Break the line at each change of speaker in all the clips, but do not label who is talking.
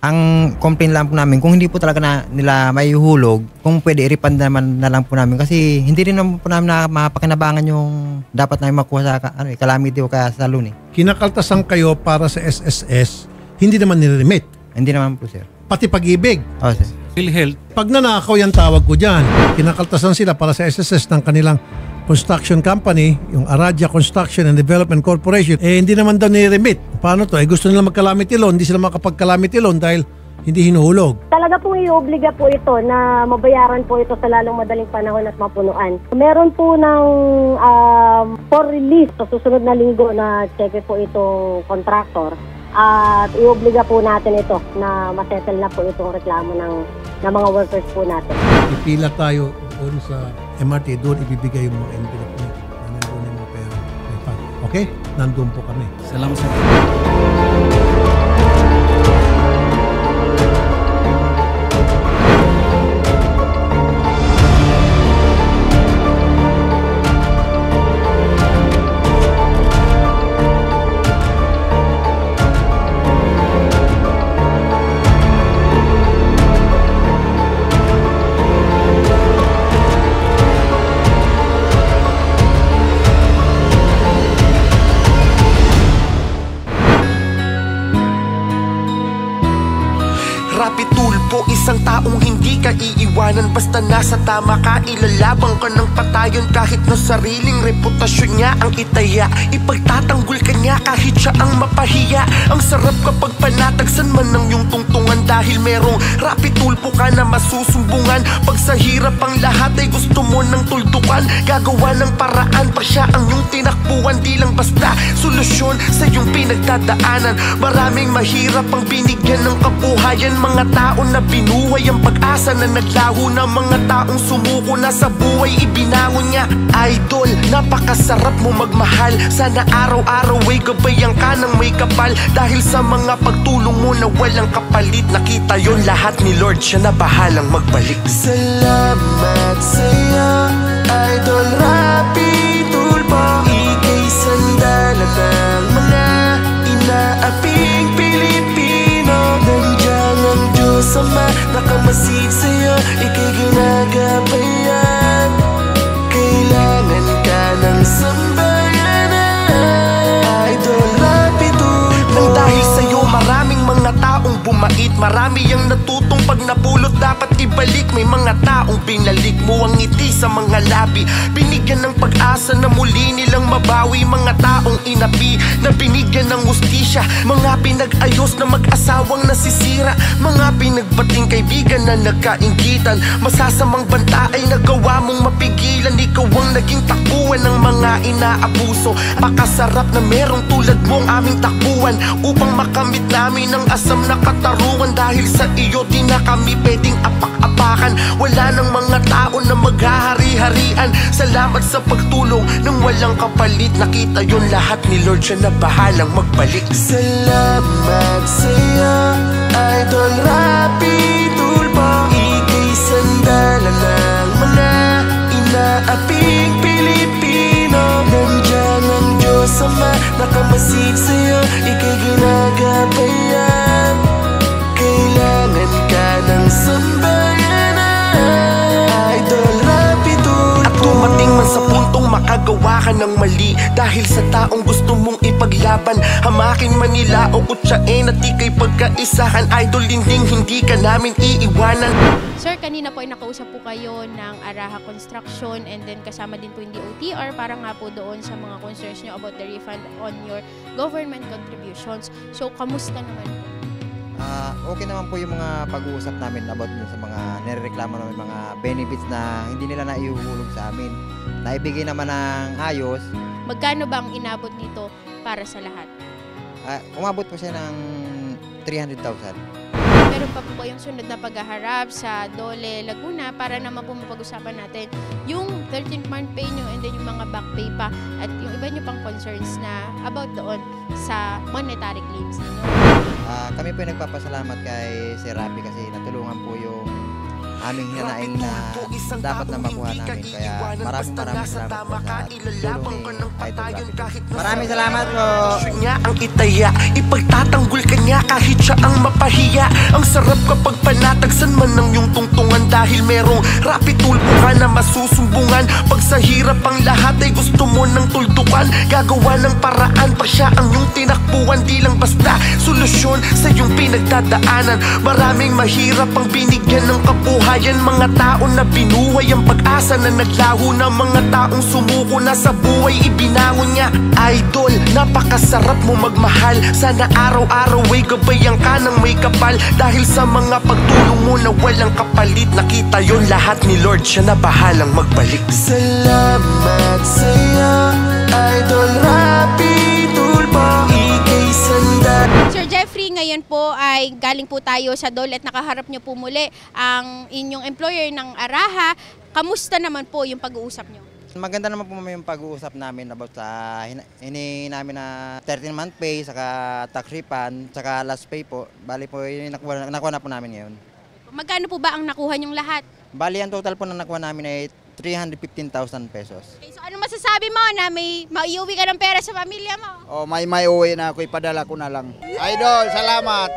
Ang complaint lang po namin, kung hindi po talaga nila may hulog, kung pwede i-refund naman na lang po namin kasi hindi rin naman po namin na mapakinabangan yung dapat namin makuha sa calamity o kaya sa loan.
Kinakaltasan kayo para sa SSS, hindi naman nire-remit.
Hindi naman po, sir.
Pati pag-ibig.
Oh, sir.
PhilHealth.
Pag nanakaw yan tawag ko dyan, kinakaltasan sila para sa SSS ng kanilang construction company, yung Aradia Construction and Development Corporation, hindi naman daw ni-remit. Paano to? Gusto nila mag-calamity loan, hindi sila makapag-calamity loan dahil hindi hinuhulog.
Talaga pong ioobliga po ito na mabayaran po ito sa lalong madaling panahon at mapunuan. Meron po ng for release sa susunod na linggo na cheque po itong contractor at iobliga po natin ito na masettle na po itong reklamo ng mga workers po natin.
Ipila tayo doon sa MRT, doon ibibigay yung mga envelope niya. Nandun yung mga pera. Okay? Nandun po kami.
Salamat sir.
Rapi Tulpo, isang taong hindi ka iiwanan. Basta nasa tama ka, ilalabang ka ng patayon. Kahit na sariling reputasyon niya ang itaya, ipagtatanggol ka niya kahit siya ang mapahiya. Ang sarap kapag panatagsan man ng iyong tungtungan, dahil merong Rapi Tulpo ka na masusumbungan. Pag sa hirap ang lahat ay gusto mo ng tuldukan, gagawa ng paraan pa siya ang iyong tinakbuhan. Di lang basta solusyon sa iyong pinagdadaanan. Maraming mahirap ang binigyan ng kabuhayan, mga tao na binuhay ang pag-asa na naglaho na, mga taong sumuko na sa buhay ibinangon niya. Idol, napakasarap mo magmahal, sana araw-araw ay gabayan ka ng may kapal. Dahil sa mga pagtulong mo na walang kapalit, nakita yon lahat ni Lord, siya na bahalang magbalik. Salamat sa'yo, Idol Rapi Tulpo. Ika'y sandala ng mga inaaping Pilipino. Nandiyan ang Diyos Ama, nakamasid sa'yo, ika'y ginagabayan. Kailangan ka ng sambayanan, Idol Rapi Tulpo. Nang dahil sa'yo maraming mga taong bumait, marami ang natutong pag napulot dapat ibalik. May mga taong binalik mo ang ngiti sa mga labi, binigyan ng pag-asa na muli nilang mabawi. Mga taong inapi na binigyan ng hustisya, mga pinag-ayos na mag-asawang nasisira, mga pinagbating kaibigan na nagkainggitan. Masasamang banta ay nagawa mong mapigilan, ikaw ang naging takbuhan ng mga inaabuso. Pakasarap na merong tulad mong aming takbuhan, upang makamit namin ang asam na katarungan. Dahil sa iyo di na kami pwedeng apak-apakan, wala nang mga tao na maghahari-harian. Salamat sa pagtulong ng walang kapalit, nakita yon lahat ni Lord, siya na bahalang magbalik. Salamat sa'yo, Idol Rapi Tulpo. Ika'y sandala ng mga inaaping Pilipino. Nandiyan ang Diyos Ama, nakamasid sa'yo, ika'y ginagabayan. Kailangan ka ng sambayanan, Idol Rapi Tulpo. At dumating man sa puntong makagawa ka ng mali, dahil sa taong gusto mong ipaglaban, hamakin man nila o kutsain at ika'y pagkaisahan. Idol, hindi ka namin iiwanan.
Sir, kanina po ay nakausap po kayo ng Araha Construction and then kasama din po yung DOTR para nga po doon sa mga concerns nyo about the refund on your government contributions. So, kamusta naman po?
Okay naman po yung mga pag-uusap namin about sa mga nirereklamo namin, mga benefits na hindi nila naihuhulog sa amin. Naibigay naman ng ayos.
Magkano ba ang inabot nito para sa lahat?
Umabot po siya ng 300,000.
Meron pa po yung sunod na paghaharap sa Dole, Laguna para naman po mapag-usapan natin yung 13th month pay nyo and then yung mga back pay pa at yung iba nyo pang concerns na about doon sa monetary claims ninyo.
Kami po nagpapasalamat kay Sir Rapi kasi natulungan po yung aming hinanaing na dapat na makuha namin. Kaya maraming salamat po sa tulong ni Idol Rapi. Maraming salamat po.
Niya ang itaya, ipagtatanggol ka niya kahit siya ang mapahiya. Ang sarap kapag panatagsan man ng iyong tungtungan, dahil merong Rapi tulpo ka na masusumbungan. Pag sa hirap ang lahat ay gusto mo ng tuldukan, gagawa ng paraan pa siya ang iyong tinakbuhan. Di lang basta solusyon sa iyong pinagdadaanan. Maraming mahirap ang binigyan ng kabuhayan, mga tao na binuhay ang pag-asa na naglaho na, mga taong sumuko na sa buhay ibinangon niya. Idol, napakasarap mo magmahal, sana araw-araw ay gabayan ka ng may kapal. Dahil sa mga pagtulong mo na walang kapalit, nakita yon lahat ni Lord, siya na bahalang magbalik. Salamat sa'yo, Idol Rapi Tulpo, ika'y sandal.
Sir Jeffrey, ngayon po ay galing po tayo sa Dole at nakaharap niyo po muli ang inyong employer ng Araha. Kamusta naman po yung pag-uusap niyo?
Maganda naman po yung pag-uusap namin about sa hini namin na 13-month pay, saka tax refund, saka last pay po. Bali po yung nakuha na po namin ngayon.
Magkano po ba ang nakuha niyong lahat?
Bali ang total po na nakuha namin ay 315,000 pesos.
Okay, so ano masasabi mo na may maiuwi ka ng pera sa pamilya mo?
Oh, may uwi na ako, ipadala ko na lang. Idol, salamat.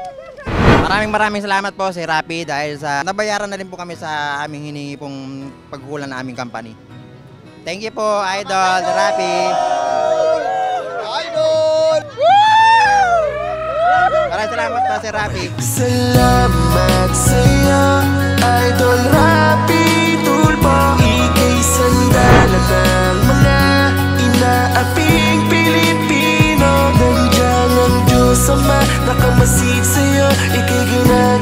Maraming salamat po si Rapi dahil sa nabayaran na rin po kami sa aming hiningi pong pagkukulan na aming company. Thank you po, Idol Rapi.
Idol!
Maraming salamat po si Rapi.
Salamat sa'yo, Idol Rapi Tulpo, ika'y sandalan ng mga inaaping Pilipino. Nandiyan ang Diyos Ama, nakamasid sa'yo, ika'y ginagawa.